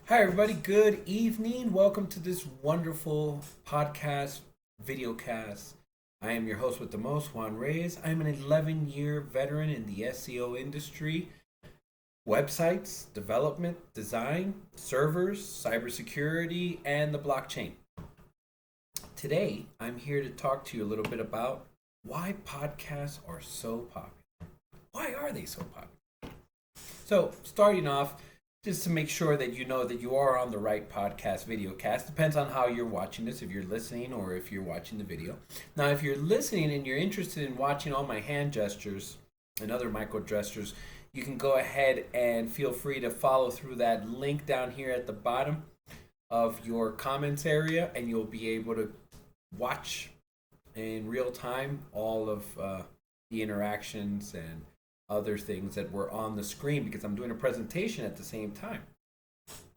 Hi, everybody. Good evening. Welcome to this wonderful podcast, videocast. I am your host with the most, Juan Reyes. I'm an 11-year veteran in the SEO industry, websites, development, design, servers, cybersecurity, and the blockchain. Today, I'm here to talk to you a little bit about why podcasts are so popular. Why are they so popular? So, starting off, just to make sure that you know that you are on the right podcast video cast. Depends on how you're watching this, if you're listening or if you're watching the video. Now, if you're listening and you're interested in watching all my hand gestures and other micro gestures, you can go ahead and feel free to follow through that link down here at the bottom of your comments area, and you'll be able to watch in real time all of the interactions and other things that were on the screen, because I'm doing a presentation at the same time.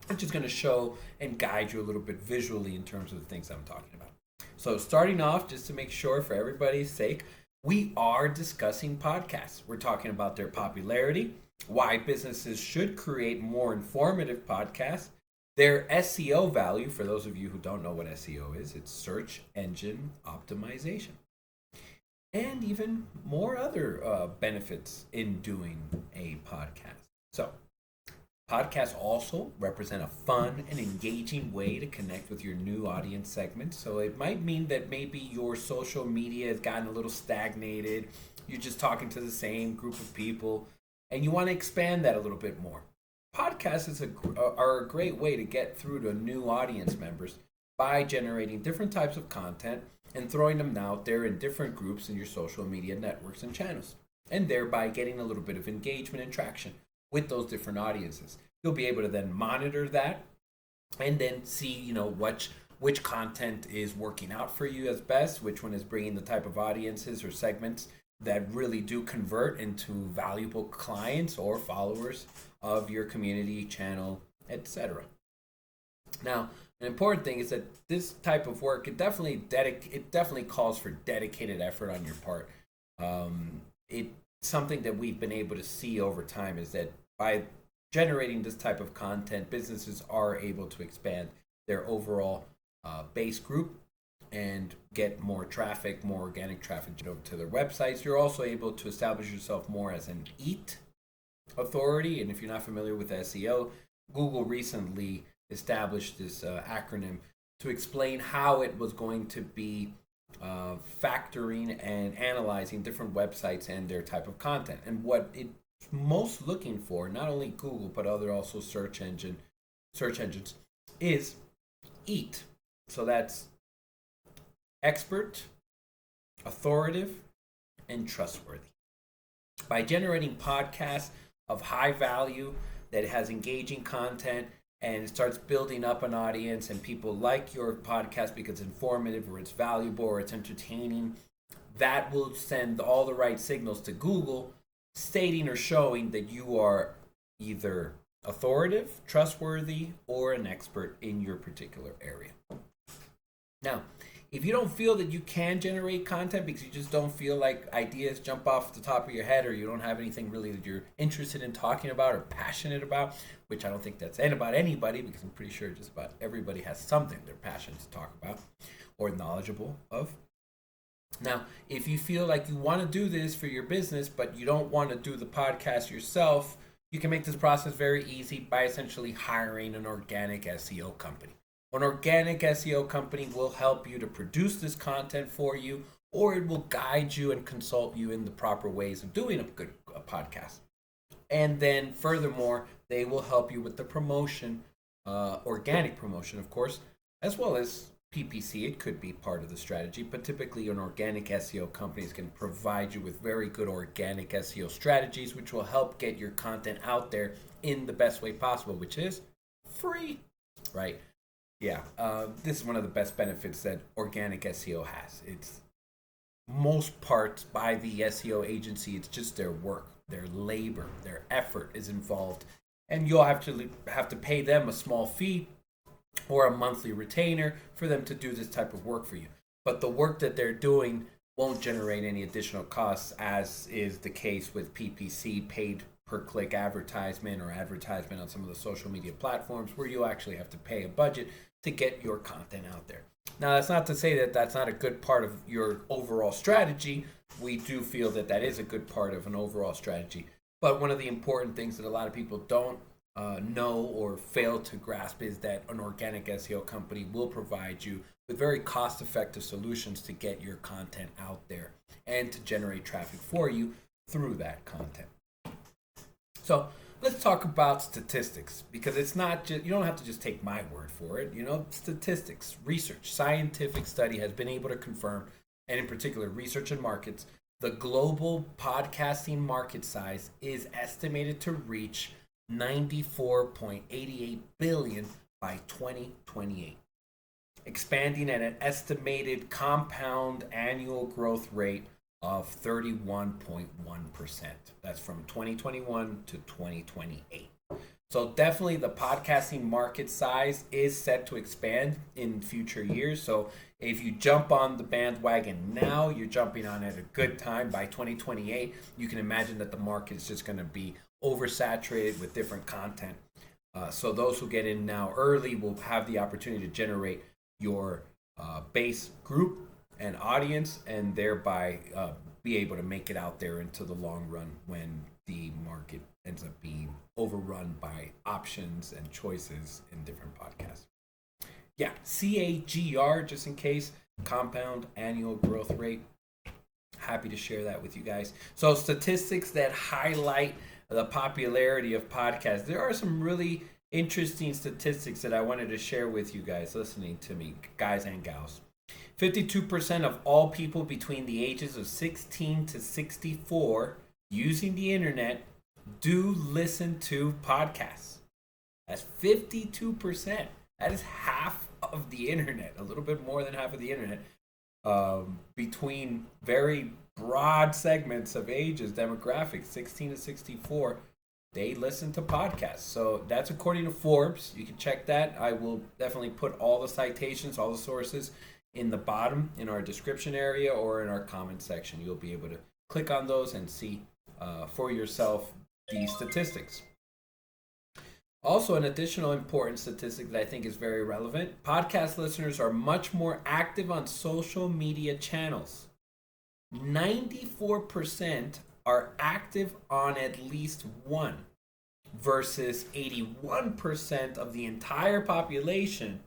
I'm just going to show and guide you a little bit visually in terms of the things I'm talking about. So starting off, just to make sure for everybody's sake, we are discussing podcasts. We're talking about their popularity, why businesses should create more informative podcasts, their SEO value. For those of you who don't know what SEO is, it's search engine optimization, and even more other benefits in doing a podcast. So, podcasts also represent a fun and engaging way to connect with your new audience segments. So, it might mean that maybe your social media has gotten a little stagnated. You're just talking to the same group of people, and you want to expand that a little bit more. Podcasts are a great way to get through to new audience members by generating different types of content and throwing them out there in different groups in your social media networks and channels, and thereby getting a little bit of engagement and traction with those different audiences. You'll be able to then monitor that and then see, which content is working out for you as best, which one is bringing the type of audiences or segments that really do convert into valuable clients or followers of your community, channel, etc. Now, an important thing is that this type of work, it definitely calls for dedicated effort on your part. It's something that we've been able to see over time is that by generating this type of content, businesses are able to expand their overall base group and get more traffic, more organic traffic over to their websites. You're also able to establish yourself more as an EAT authority. And if you're not familiar with SEO, Google recently established this acronym to explain how it was going to be factoring and analyzing different websites and their type of content. And what it's most looking for, not only Google but other also search engines, is EAT. So that's expert, authoritative, and trustworthy. By generating podcasts of high value that has engaging content and it starts building up an audience, and people like your podcast because it's informative or it's valuable or it's entertaining, that will send all the right signals to Google, stating or showing that you are either authoritative, trustworthy, or an expert in your particular area. Now, if you don't feel that you can generate content because you just don't feel like ideas jump off the top of your head, or you don't have anything really that you're interested in talking about or passionate about, which I don't think that's about anybody, because I'm pretty sure just about everybody has something they're passionate to talk about or knowledgeable of. Now, if you feel like you want to do this for your business, but you don't want to do the podcast yourself, you can make this process very easy by essentially hiring an organic SEO company. An organic SEO company will help you to produce this content for you, or it will guide you and consult you in the proper ways of doing a podcast. And then furthermore, they will help you with the promotion, organic promotion, of course, as well as PPC. It could be part of the strategy, but typically an organic SEO companies can provide you with very good organic SEO strategies, which will help get your content out there in the best way possible, which is free, right? Yeah, this is one of the best benefits that organic SEO has. It's most parts by the SEO agency. It's just their work, their labor, their effort is involved, and you'll have to pay them a small fee or a monthly retainer for them to do this type of work for you. But the work that they're doing won't generate any additional costs, as is the case with PPC, paid per click advertisement or advertisement on some of the social media platforms where you actually have to pay a budget to get your content out there. Now, that's not to say that that's not a good part of your overall strategy. We do feel that that is a good part of an overall strategy. But one of the important things that a lot of people don't know or fail to grasp is that an organic SEO company will provide you with very cost effective solutions to get your content out there and to generate traffic for you through that content. So let's talk about statistics, because it's not just, you don't have to just take my word for it. Statistics, research, scientific study has been able to confirm, and in particular research and markets, the global podcasting market size is estimated to reach 94.88 billion by 2028, expanding at an estimated compound annual growth rate of 31.1%. That's from 2021 to 2028. So definitely the podcasting market size is set to expand in future years. So if you jump on the bandwagon now, you're jumping on at a good time. By 2028, you can imagine that the market is just going to be oversaturated with different content. So those who get in now early will have the opportunity to generate your base group and audience, and thereby be able to make it out there into the long run when the market ends up being overrun by options and choices in different podcasts. Yeah, CAGR, just in case, compound annual growth rate. Happy to share that with you guys. So statistics that highlight the popularity of podcasts. There are some really interesting statistics that I wanted to share with you guys listening to me, guys and gals. 52% of all people between the ages of 16 to 64 using the internet do listen to podcasts. That's 52%. That is half of the internet, a little bit more than half of the internet, between very broad segments of ages, demographics, 16 to 64. They listen to podcasts. So that's according to Forbes. You can check that. I will definitely put all the citations, all the sources in the bottom in our description area or in our comment section. You'll be able to click on those and see for yourself the statistics. Also, an additional important statistic that I think is very relevant: podcast listeners are much more active on social media channels. 94% are active on at least one, versus 81% of the entire population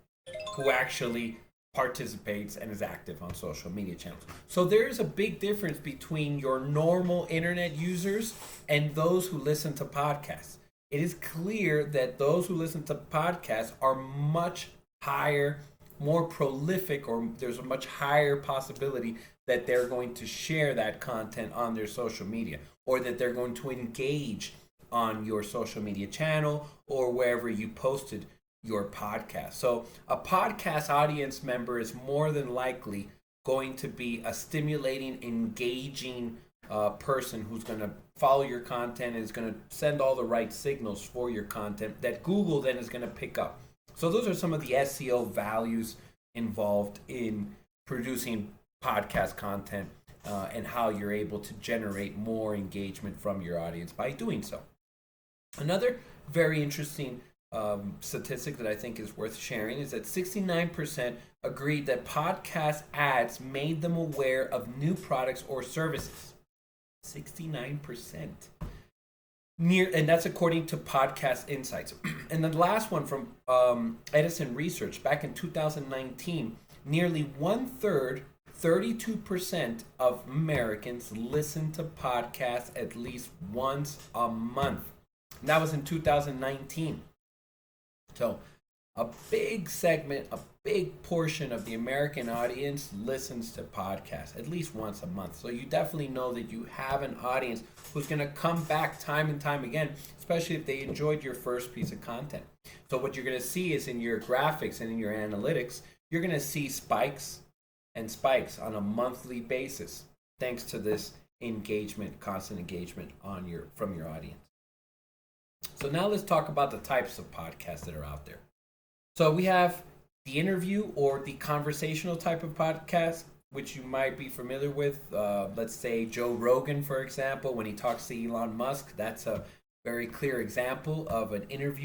who actually participates and is active on social media channels. So there's a big difference between your normal internet users and those who listen to podcasts. It is clear that those who listen to podcasts are much higher, more prolific, or there's a much higher possibility that they're going to share that content on their social media, or that they're going to engage on your social media channel or wherever you posted your podcast. So a podcast audience member is more than likely going to be a stimulating, engaging person who's going to follow your content and is going to send all the right signals for your content that Google then is going to pick up. So those are some of the SEO values involved in producing podcast content and how you're able to generate more engagement from your audience by doing so. Another very interesting statistic that I think is worth sharing is that 69% agreed that podcast ads made them aware of new products or services. 69%. And that's according to Podcast Insights. And the last one from Edison Research back in 2019, nearly one-third, 32% of Americans listen to podcasts at least once a month. And that was in 2019. So a big segment, a big portion of the American audience listens to podcasts at least once a month. So you definitely know that you have an audience who's going to come back time and time again, especially if they enjoyed your first piece of content. So what you're going to see is in your graphics and in your analytics, you're going to see spikes and spikes on a monthly basis, thanks to this engagement, constant engagement from your audience. So now let's talk about the types of podcasts that are out there. So we have the interview or the conversational type of podcast, which you might be familiar with. Let's say Joe Rogan, for example, when he talks to Elon Musk, that's a Very clear example of an interview